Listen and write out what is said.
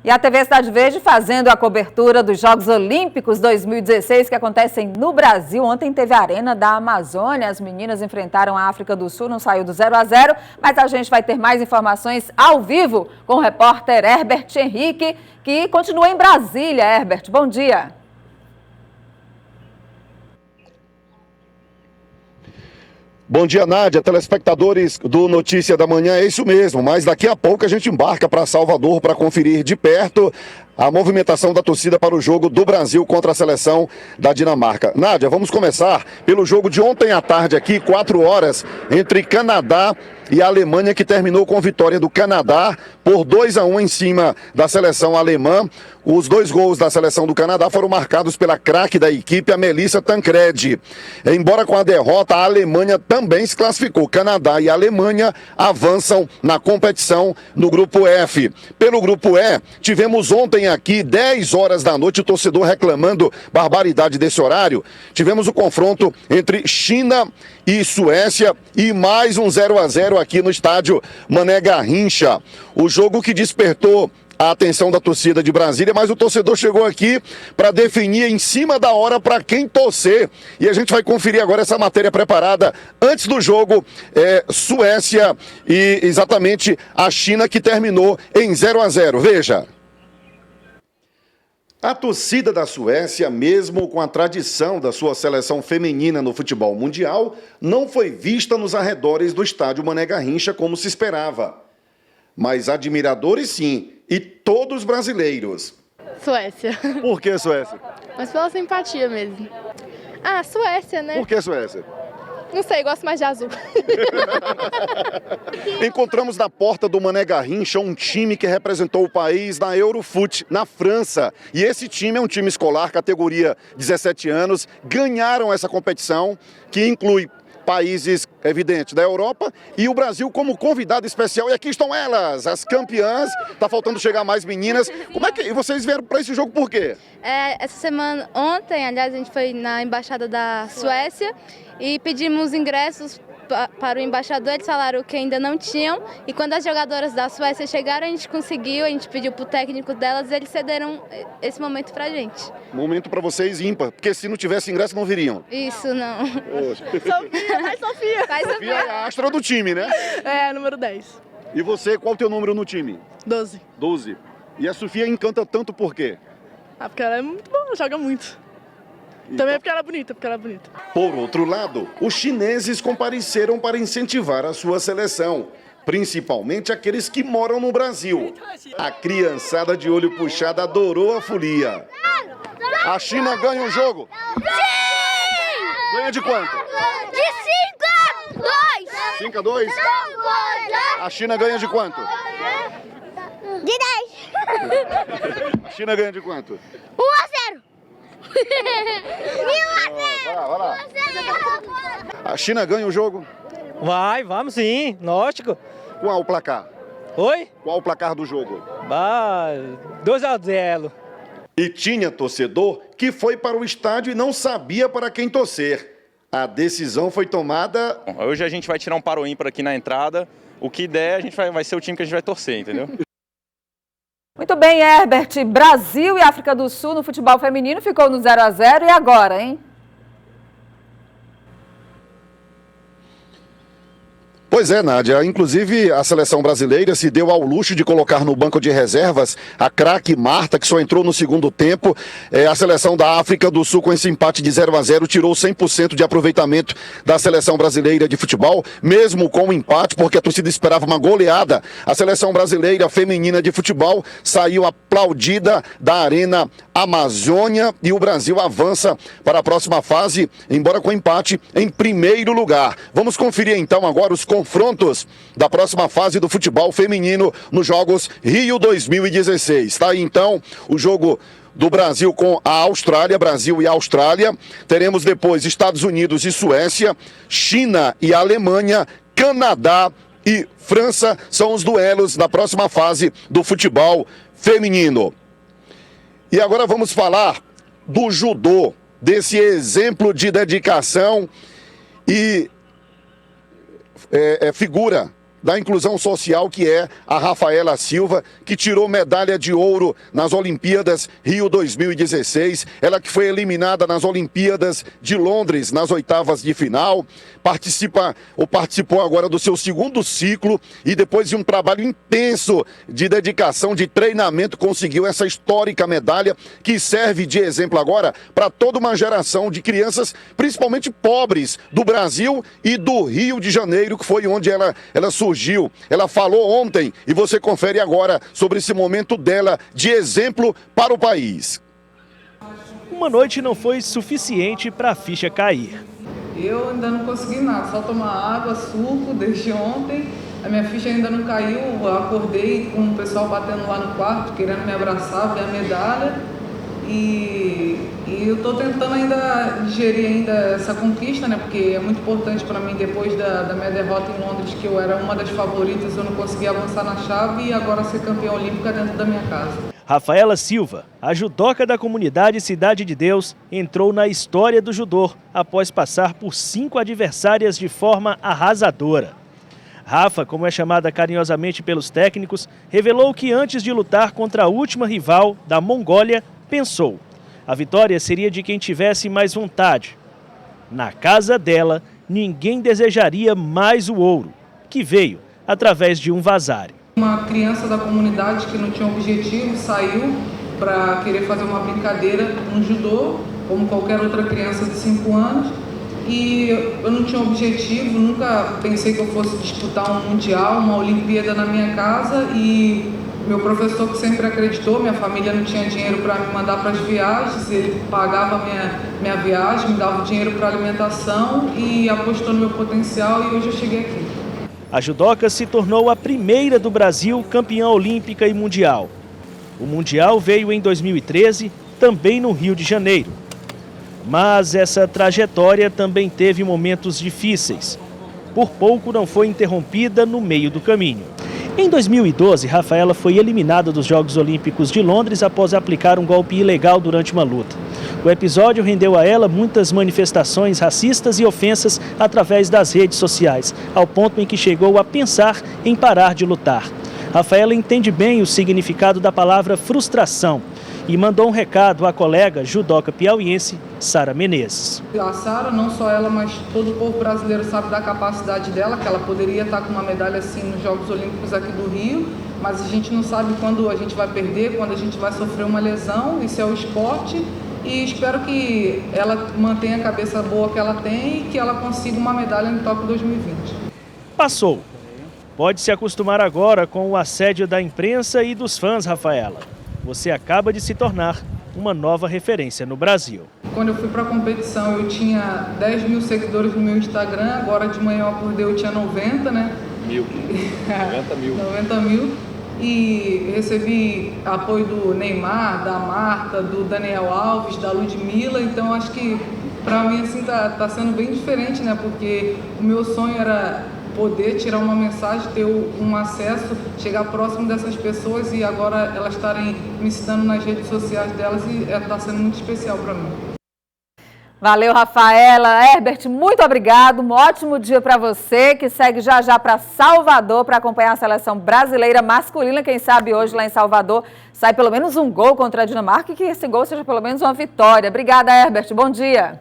E a TV Cidade Verde fazendo a cobertura dos Jogos Olímpicos 2016 que acontecem no Brasil. Ontem teve a Arena da Amazônia, as meninas enfrentaram a África do Sul, não saiu do 0-0, mas a gente vai ter mais informações ao vivo com o repórter Herbert Henrique, que continua em Brasília. Herbert, bom dia. Bom dia, Nádia, telespectadores do Notícia da Manhã, é isso mesmo, mas daqui a pouco a gente embarca para Salvador para conferir de perto a movimentação da torcida para o jogo do Brasil contra a seleção da Dinamarca. Nádia, vamos começar pelo jogo de ontem à tarde aqui, 4 horas, entre Canadá e a Alemanha, que terminou com vitória do Canadá por 2-1 em cima da seleção alemã. Os 2 gols da seleção do Canadá foram marcados pela craque da equipe, a Melissa Tancredi. Embora com a derrota, a Alemanha também se classificou. Canadá e Alemanha avançam na competição no grupo F. Pelo grupo E, tivemos ontem aqui, 10 horas da noite, o torcedor reclamando barbaridade desse horário. Tivemos o confronto entre China e Suécia e mais um 0-0 aqui no estádio Mané Garrincha. O jogo que despertou a atenção da torcida de Brasília, mas o torcedor chegou aqui para definir em cima da hora para quem torcer. E a gente vai conferir agora essa matéria preparada antes do jogo, Suécia e exatamente a China, que terminou em 0-0. Veja. A torcida da Suécia, mesmo com a tradição da sua seleção feminina no futebol mundial, não foi vista nos arredores do estádio Mané Garrincha como se esperava. Mas admiradores sim, e todos brasileiros. Suécia. Por que Suécia? Mas pela simpatia mesmo. Ah, Suécia, né? Por que Suécia? Não sei, gosto mais de azul. Encontramos na porta do Mané Garrincha um time que representou o país na Eurofoot, na França. E esse time é um time escolar, categoria 17 anos. Ganharam essa competição, que inclui países, evidente, da Europa e o Brasil como convidado especial. E aqui estão elas, as campeãs. Tá faltando chegar mais meninas. Como é que vocês vieram para esse jogo por quê? Essa semana, ontem, aliás, a gente foi na Embaixada da Suécia e pedimos ingressos para o embaixador. Eles falaram que ainda não tinham, e quando as jogadoras da Suécia chegaram, a gente conseguiu, a gente pediu para o técnico delas e eles cederam esse momento para a gente. Momento para vocês ímpar, porque se não tivesse ingresso não viriam. Isso, não. Sofia, vai Sofia. Sofia é a astra do time, né? É, número 10. E você, qual o teu número no time? 12. 12. E a Sofia encanta tanto por quê? Ah, porque ela é muito boa, joga muito. Também é porque ela é bonita, Por outro lado, os chineses compareceram para incentivar a sua seleção, principalmente aqueles que moram no Brasil. A criançada de olho puxado adorou a folia. A China ganha o jogo? Sim! Ganha de quanto? De 5-2. 5-2? A China ganha de quanto? De 10. A China ganha de quanto? 1-0. Vai lá. A China ganha o jogo? Vamos sim, lógico. Qual o placar? Oi? Qual o placar do jogo? 2-0. E tinha torcedor que foi para o estádio e não sabia para quem torcer. A decisão foi tomada... Hoje a gente vai tirar um paro ímpar aqui na entrada. O que der, a gente vai ser o time que a gente vai torcer, entendeu? Muito bem, Herbert. Brasil e África do Sul no futebol feminino ficou no 0-0. E agora, hein? Pois é, Nádia. Inclusive, a seleção brasileira se deu ao luxo de colocar no banco de reservas a craque Marta, que só entrou no segundo tempo. A seleção da África do Sul, com esse empate de 0-0, tirou 100% de aproveitamento da seleção brasileira de futebol, mesmo com o empate, porque a torcida esperava uma goleada. A seleção brasileira feminina de futebol saiu aplaudida da Arena Amazônia e o Brasil avança para a próxima fase, embora com empate em primeiro lugar. Vamos conferir então agora os confrontos da próxima fase do futebol feminino nos Jogos Rio 2016. Tá aí então o jogo do Brasil com a Austrália, Brasil e Austrália. Teremos depois Estados Unidos e Suécia, China e Alemanha, Canadá e França. São os duelos da próxima fase do futebol feminino. E agora vamos falar do judô, desse exemplo de dedicação e figura da inclusão social, que é a Rafaela Silva, que tirou medalha de ouro nas Olimpíadas Rio 2016. Ela que foi eliminada nas Olimpíadas de Londres, nas oitavas de final. Participou agora do seu segundo ciclo e depois de um trabalho intenso de dedicação, de treinamento, conseguiu essa histórica medalha que serve de exemplo agora para toda uma geração de crianças, principalmente pobres, do Brasil e do Rio de Janeiro, que foi onde ela surgiu. Ela falou ontem e você confere agora sobre esse momento dela de exemplo para o país. Uma noite não foi suficiente para a ficha cair. Eu ainda não consegui nada, só tomar água, suco desde ontem. A minha ficha ainda não caiu, eu acordei com o pessoal batendo lá no quarto, querendo me abraçar, ver a medalha. E eu estou tentando ainda digerir ainda essa conquista, né? Porque é muito importante para mim, depois da minha derrota em Londres, que eu era uma das favoritas, eu não consegui avançar na chave e agora ser campeã olímpica dentro da minha casa. Rafaela Silva, a judoca da comunidade Cidade de Deus, entrou na história do judô após passar por 5 adversárias de forma arrasadora. Rafa, como é chamada carinhosamente pelos técnicos, revelou que antes de lutar contra a última rival, da Mongólia, pensou: a vitória seria de quem tivesse mais vontade. Na casa dela, ninguém desejaria mais o ouro, que veio através de um vasário. Uma criança da comunidade que não tinha objetivo saiu para querer fazer uma brincadeira no judô, como qualquer outra criança de 5 anos. E eu não tinha objetivo, nunca pensei que eu fosse disputar um mundial, uma Olimpíada na minha casa. E meu professor, que sempre acreditou, minha família não tinha dinheiro para me mandar para as viagens, ele pagava minha viagem, me dava dinheiro para alimentação e apostou no meu potencial, e hoje eu cheguei aqui. A judoca se tornou a primeira do Brasil campeã olímpica e mundial. O mundial veio em 2013, também no Rio de Janeiro. Mas essa trajetória também teve momentos difíceis. Por pouco não foi interrompida no meio do caminho. Em 2012, Rafaela foi eliminada dos Jogos Olímpicos de Londres após aplicar um golpe ilegal durante uma luta. O episódio rendeu a ela muitas manifestações racistas e ofensas através das redes sociais, ao ponto em que chegou a pensar em parar de lutar. Rafaela entende bem o significado da palavra frustração e mandou um recado à colega judoca piauiense, Sara Menezes. A Sara, não só ela, mas todo o povo brasileiro sabe da capacidade dela, que ela poderia estar com uma medalha assim nos Jogos Olímpicos aqui do Rio, mas a gente não sabe quando a gente vai perder, quando a gente vai sofrer uma lesão. Isso é o esporte, e espero que ela mantenha a cabeça boa que ela tem e que ela consiga uma medalha no Tóquio 2020. Passou. Pode se acostumar agora com o assédio da imprensa e dos fãs, Rafaela. Você acaba de se tornar uma nova referência no Brasil. Quando eu fui para a competição, eu tinha 10 mil seguidores no meu Instagram. Agora de manhã eu acordei, eu tinha 90, né? 90 mil. E recebi apoio do Neymar, da Marta, do Daniel Alves, da Ludmilla. Então acho que para mim assim tá sendo bem diferente, né? Porque o meu sonho era poder tirar uma mensagem, ter um acesso, chegar próximo dessas pessoas, e agora elas estarem me citando nas redes sociais delas, e está sendo muito especial para mim. Valeu, Rafaela. Herbert, muito obrigado. Um ótimo dia para você, que segue já já para Salvador para acompanhar a seleção brasileira masculina. Quem sabe hoje lá em Salvador sai pelo menos um gol contra a Dinamarca, e que esse gol seja pelo menos uma vitória. Obrigada, Herbert. Bom dia.